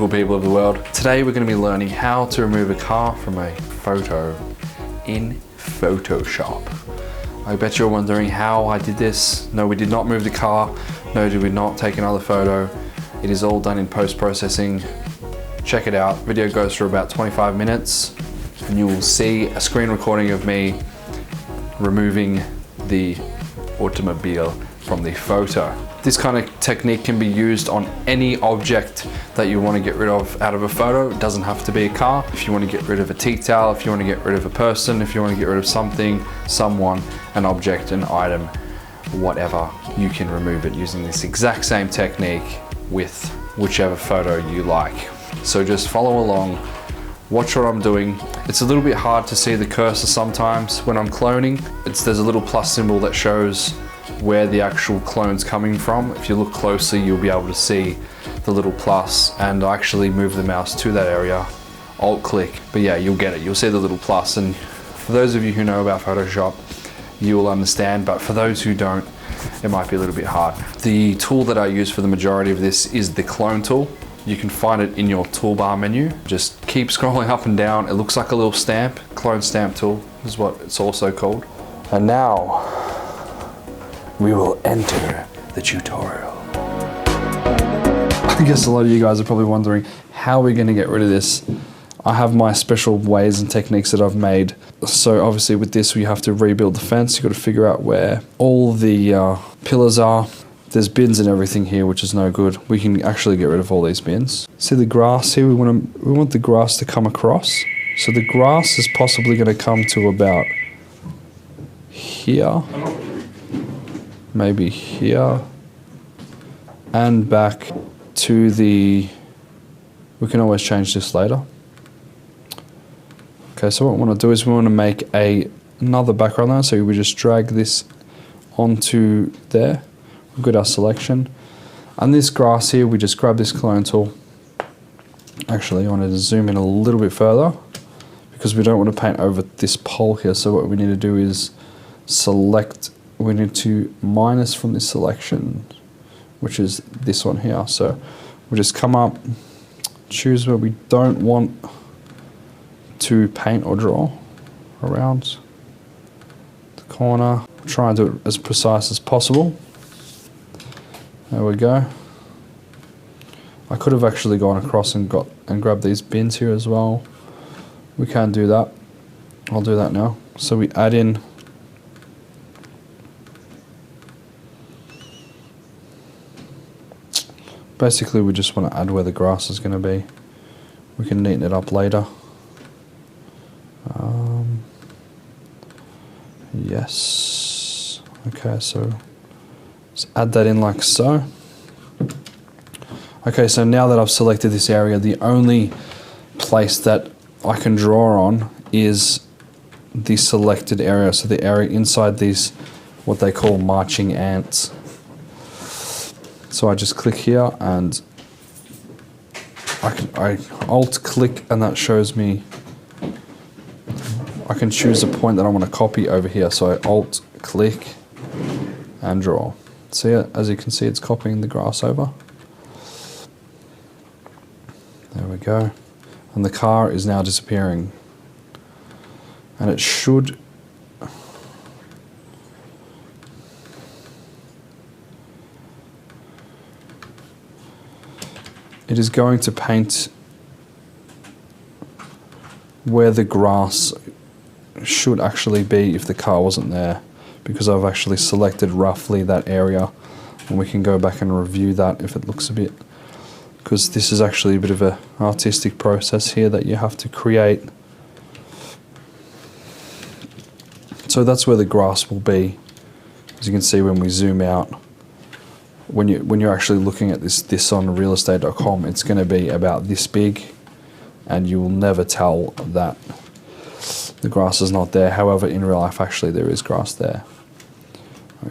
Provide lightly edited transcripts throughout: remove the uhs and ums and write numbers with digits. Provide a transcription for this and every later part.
beautiful people of the world. Today we're going to be learning how to remove a car from a photo in Photoshop. I bet you're wondering how I did this. No, we did not move the car. No, did we not take another photo. It is all done in post-processing. Check it out. Video goes for about 25 minutes and you will see a screen recording of me removing the automobile from the photo. This kind of technique can be used on any object that you want to get rid of out of a photo. It doesn't have to be a car. If you want to get rid of a tea towel, if you want to get rid of a person, if you want to get rid of something, someone, an object, an item, whatever, you can remove it using this exact same technique with whichever photo you like. So just follow along, watch what I'm doing. It's a little bit hard to see the cursor sometimes when I'm cloning. There's a little plus symbol that shows where the actual clone's coming from. If you look closely, you'll be able to see the little plus, and I actually move the mouse to that area, alt click, but yeah, you'll get it. You'll see the little plus, and for those of you who know about Photoshop, you will understand, but for those who don't, it might be a little bit hard. The tool that I use for the majority of this is the clone tool. You can find it in your toolbar menu. Just keep scrolling up and down. It looks like a little stamp. Clone stamp tool is what it's also called. And now, we will enter the tutorial. I guess a lot of you guys are probably wondering how we're gonna get rid of this. I have my special ways and techniques that I've made. So obviously with this, we have to rebuild the fence. You've got to figure out where all the pillars are. There's bins and everything here, which is no good. We can actually get rid of all these bins. See the grass here? We want the grass to come across. So the grass is possibly gonna come to about here. Maybe here and back to the, we can always change this later. Okay, so what we want to do is we want to make another background layer, so we just drag this onto there. We've got our selection, and this grass here, we just grab this clone tool. Actually, I wanted to zoom in a little bit further because we don't want to paint over this pole here, so what we need to do is select. We need to minus from this selection, which is this one here. So we'll just come up, choose where we don't want to paint or draw around the corner. Try and do it as precise as possible. There we go. I could have actually gone across and grabbed these bins here as well. We can do that. I'll do that now. So we add in basically, we just want to add where the grass is going to be. We can neaten it up later. Yes. Okay, so let's add that in like so. Okay, so now that I've selected this area, the only place that I can draw on is the selected area. So the area inside these, what they call marching ants. So I just click here and I alt click, and that shows me I can choose a point that I want to copy over here. So I alt click and draw. See it? As you can see, it's copying the grass over. There we go. And the car is now disappearing. And it should it is going to paint where the grass should actually be if the car wasn't there, because I've actually selected roughly that area, and we can go back and review that if it looks a bit, because this is actually a bit of an artistic process here that you have to create. So that's where the grass will be. As you can see when we zoom out, when you're actually looking at this on realestate.com, it's going to be about this big, and you will never tell that the grass is not there. However, in real life, actually, there is grass there.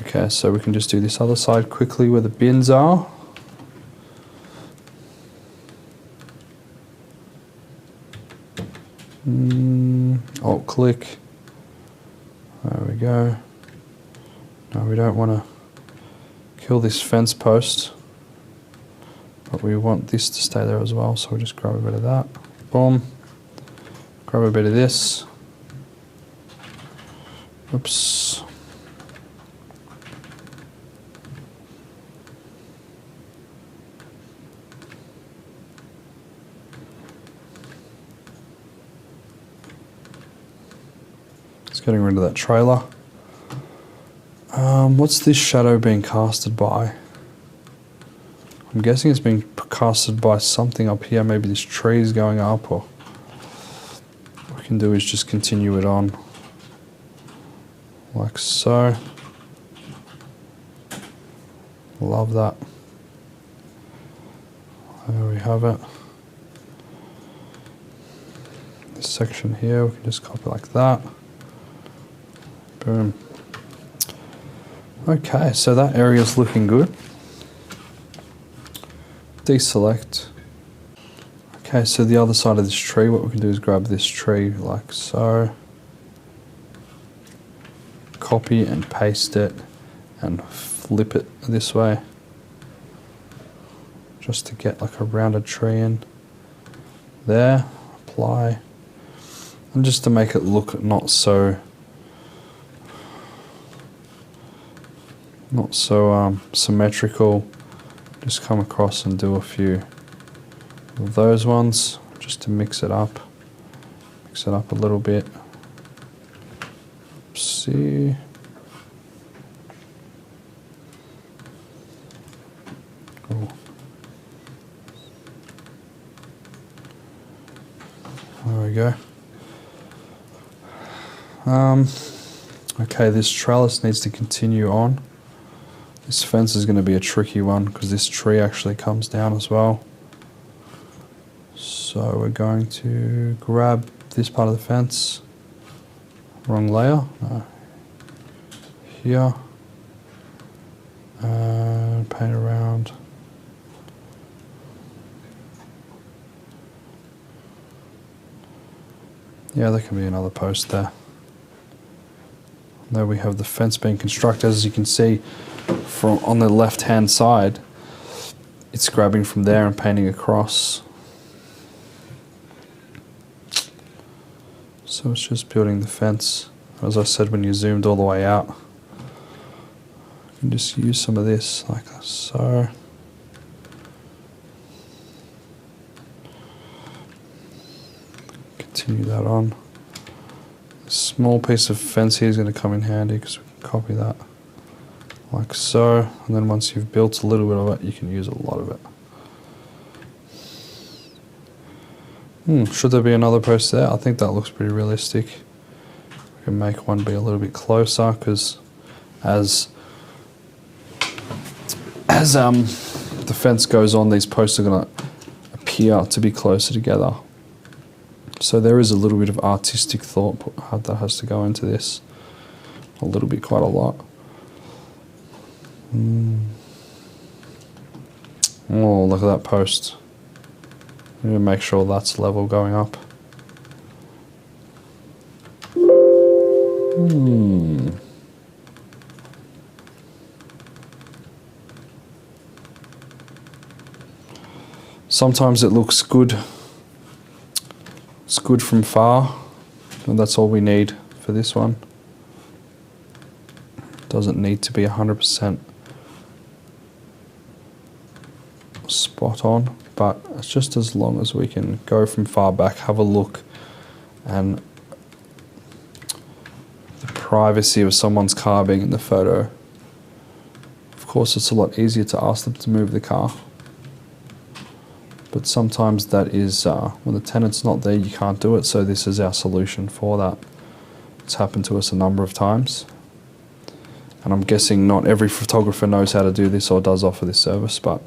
Okay, so we can just do this other side quickly where the bins are. Alt click. There we go. No, we don't want to kill this fence post. but we want this to stay there as well, so we'll just grab a bit of that. Boom. Grab a bit of this. Oops. It's getting rid of that trailer. What's this shadow being casted by? I'm guessing it's being casted by something up here. Maybe this tree is going up, or what we can do is just continue it on like so. Love that. There we have it. This section here, we can just copy like that. Boom. Okay, so that area is looking good. Deselect. Okay, so the other side of this tree, what we can do is grab this tree like so. Copy and paste it and flip it this way. Just to get like a rounded tree in. There, apply. And just to make it look not so symmetrical, just come across and do a few of those ones just to mix it up a little bit. See, cool. There we go. Okay, this trellis needs to continue on. This fence is going to be a tricky one because this tree actually comes down as well. So we're going to grab this part of the fence. Wrong layer. No. Here. And paint around. Yeah, there can be another post there. There we have the fence being constructed. As you can see, from on the left hand side, it's grabbing from there and painting across. So it's just building the fence. As I said, when you zoomed all the way out, you can just use some of this like so. Continue that on. A small piece of fence here is going to come in handy because we can copy that like so, and then once you've built a little bit of it, you can use a lot of it. Should there be another post there? I think that looks pretty realistic. We can make one be a little bit closer because as the fence goes on, these posts are going to appear to be closer together. So there is a little bit of artistic thought that has to go into this. A little bit, quite a lot. Oh, look at that post. I'm going to make sure that's level going up. Sometimes it looks good. It's good from far, and that's all we need for this one. Doesn't need to be 100% spot on, but it's just as long as we can go from far back, have a look, and the privacy of someone's car being in the photo. Of course, it's a lot easier to ask them to move the car, but sometimes that is when the tenant's not there, you can't do it. So this is our solution for that. It's happened to us a number of times, and I'm guessing not every photographer knows how to do this or does offer this service, but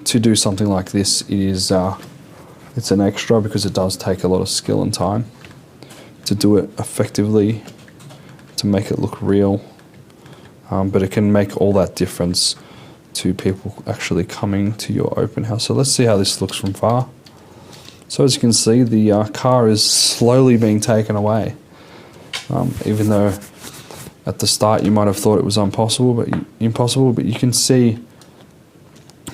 to do something like this, it is it's an extra because it does take a lot of skill and time to do it effectively, to make it look real, but it can make all that difference to people actually coming to your open house. So let's see how this looks from far. So as you can see, the car is slowly being taken away, even though at the start you might have thought it was impossible, but you can see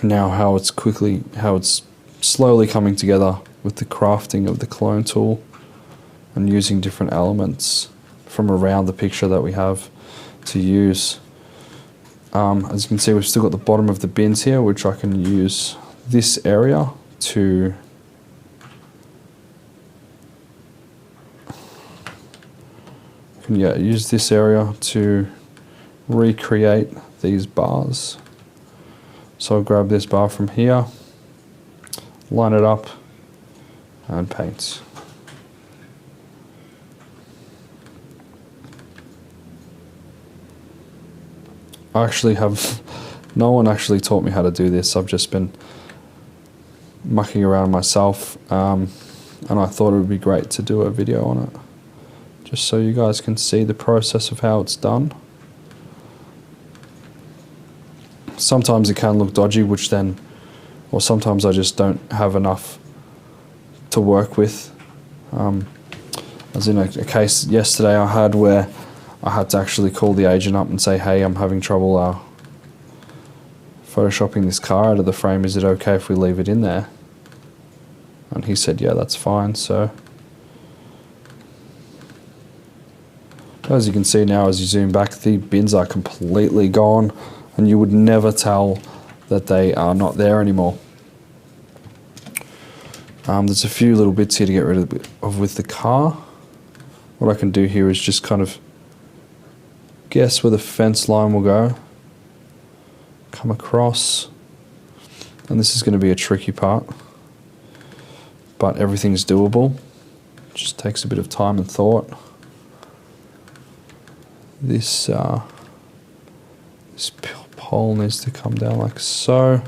now how it's slowly coming together with the crafting of the clone tool and using different elements from around the picture that we have to use. As you can see, we've still got the bottom of the bins here, which I can use this area to use this area to recreate these bars. So I'll grab this bar from here, line it up, and paint. I actually have, no one actually taught me how to do this. I've just been mucking around myself, and I thought it would be great to do a video on it, just so you guys can see the process of how it's done. Sometimes it can look dodgy, or sometimes I just don't have enough to work with. As in a case yesterday I had where I had to actually call the agent up and say, hey, I'm having trouble photoshopping this car out of the frame. Is it okay if we leave it in there? And he said, yeah, that's fine. So as you can see now, as you zoom back, the bins are completely gone, and you would never tell that they are not there anymore. There's a few little bits here to get rid of with the car. What I can do here is just kind of guess where the fence line will go, come across, and this is going to be a tricky part, but everything's doable. It just takes a bit of time and thought. This pole needs to come down like so.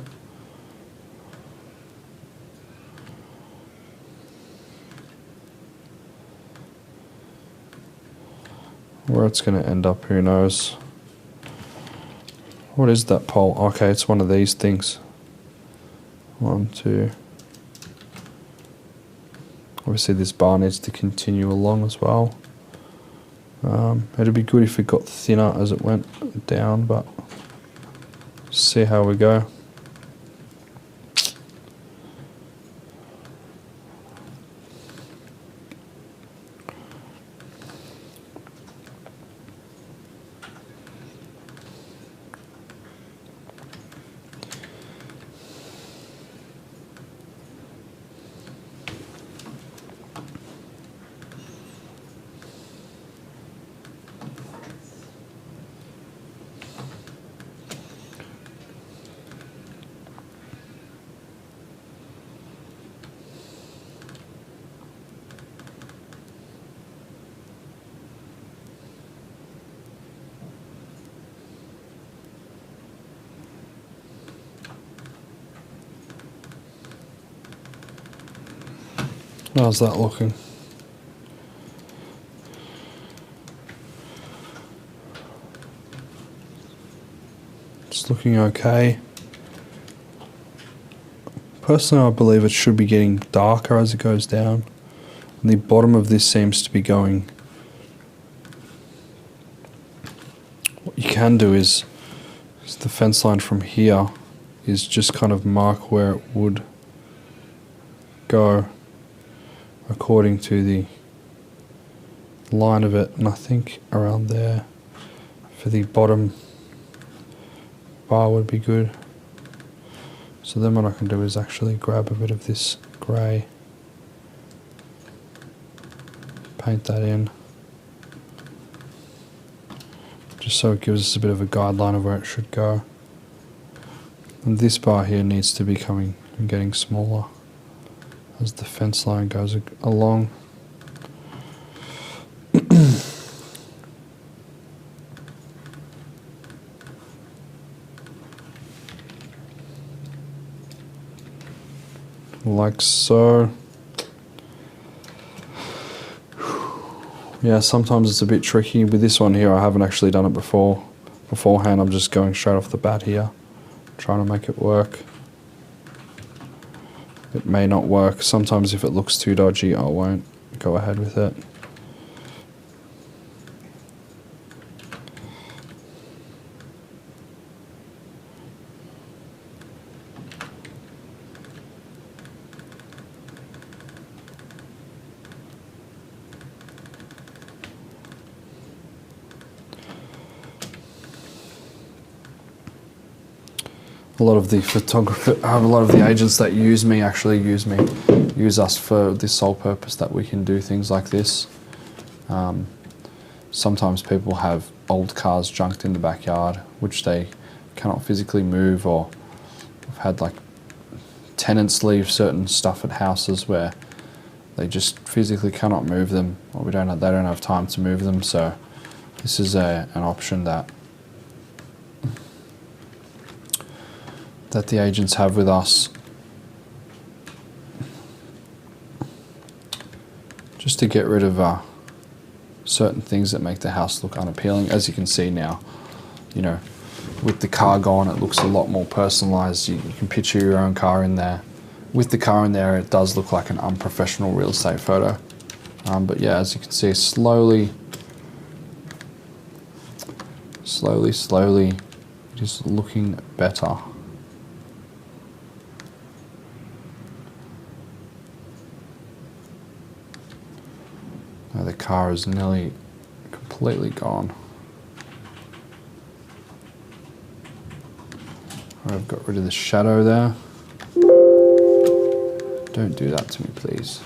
Where it's going to end up, who knows. What is that pole? Okay, it's one of these things. 1, 2. Obviously this bar needs to continue along as well. It'd be good if it got thinner as it went down, but see how we go. How's that looking? It's looking okay. Personally, I believe it should be getting darker as it goes down. And the bottom of this seems to be going. What you can do is the fence line from here is just kind of mark where it would go according to the line of it, and I think around there for the bottom bar would be good. So then what I can do is actually grab a bit of this grey, paint that in, just so it gives us a bit of a guideline of where it should go. And this bar here needs to be coming and getting smaller as the fence line goes along. Like so. Yeah, sometimes it's a bit tricky. With this one here, I haven't actually done it beforehand. I'm just going straight off the bat here, trying to make it work. It may not work. Sometimes if it looks too dodgy, I won't go ahead with it. A lot of the a lot of the agents that use me use us for this sole purpose, that we can do things like this. Sometimes people have old cars junked in the backyard, which they cannot physically move, or I've had like tenants leave certain stuff at houses where they just physically cannot move them, or they don't have time to move them. So this is an option that the agents have with us, just to get rid of certain things that make the house look unappealing. As you can see now, you know, with the car gone, it looks a lot more personalized. You can picture your own car in there. With the car in there, it does look like an unprofessional real estate photo. But yeah, as you can see, slowly, it is looking better. Now the car is nearly completely gone. I've got rid of the shadow there. Don't do that to me, please.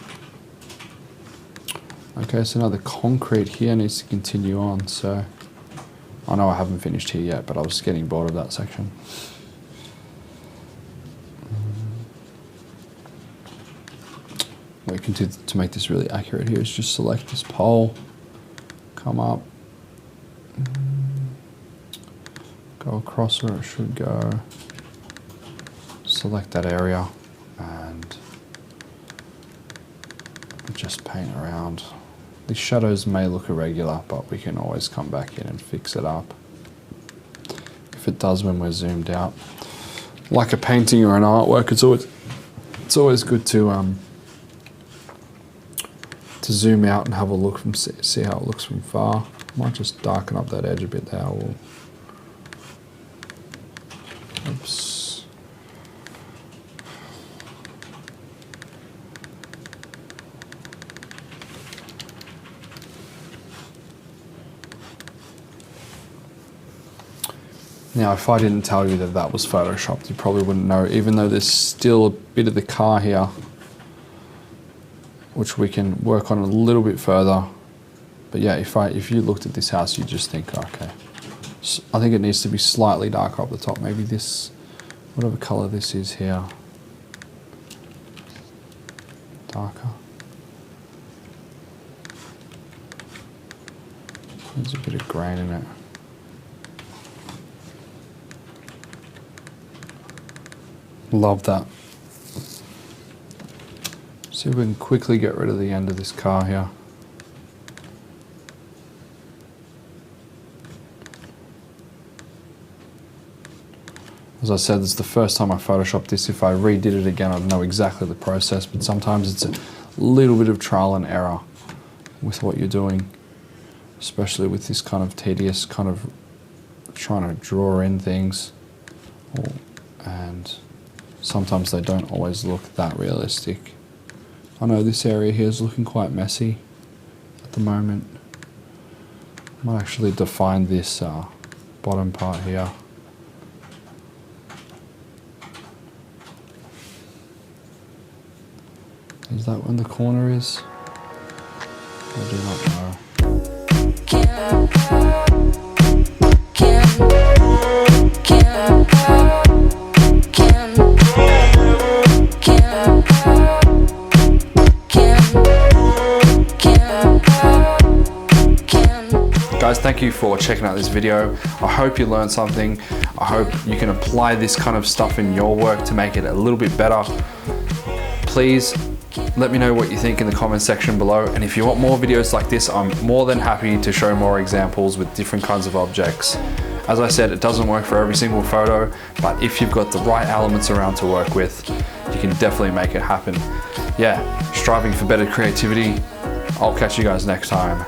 Okay, so now the concrete here needs to continue on. So I know I haven't finished here yet, but I was getting bored of that section. What you can do to make this really accurate here is just select this pole, come up, go across where it should go, select that area, and just paint around. The shadows may look irregular, but we can always come back in and fix it up if it does when we're zoomed out. Like a painting or an artwork, it's always good to zoom out and have a look from, see how it looks from far. Might just darken up that edge a bit there. Oops. Now, if I didn't tell you that was photoshopped, you probably wouldn't know, even though there's still a bit of the car here, which we can work on a little bit further. But yeah, if you looked at this house, you just think, okay, I think it needs to be slightly darker up the top. Maybe this, whatever color this is here, darker. There's a bit of grain in it. Love that. See if we can quickly get rid of the end of this car here. As I said, this is the first time I photoshopped this. If I redid it again, I'd know exactly the process, but sometimes it's a little bit of trial and error with what you're doing, especially with this kind of tedious kind of trying to draw in things, and sometimes they don't always look that realistic. I know this area here is looking quite messy at the moment. I might actually define this bottom part here. Is that when the corner is? I do not know. Guys, thank you for checking out this video. I hope you learned something. I hope you can apply this kind of stuff in your work to make it a little bit better. Please let me know what you think in the comment section below. And if you want more videos like this, I'm more than happy to show more examples with different kinds of objects. As I said, it doesn't work for every single photo, but if you've got the right elements around to work with, you can definitely make it happen. Yeah, striving for better creativity. I'll catch you guys next time.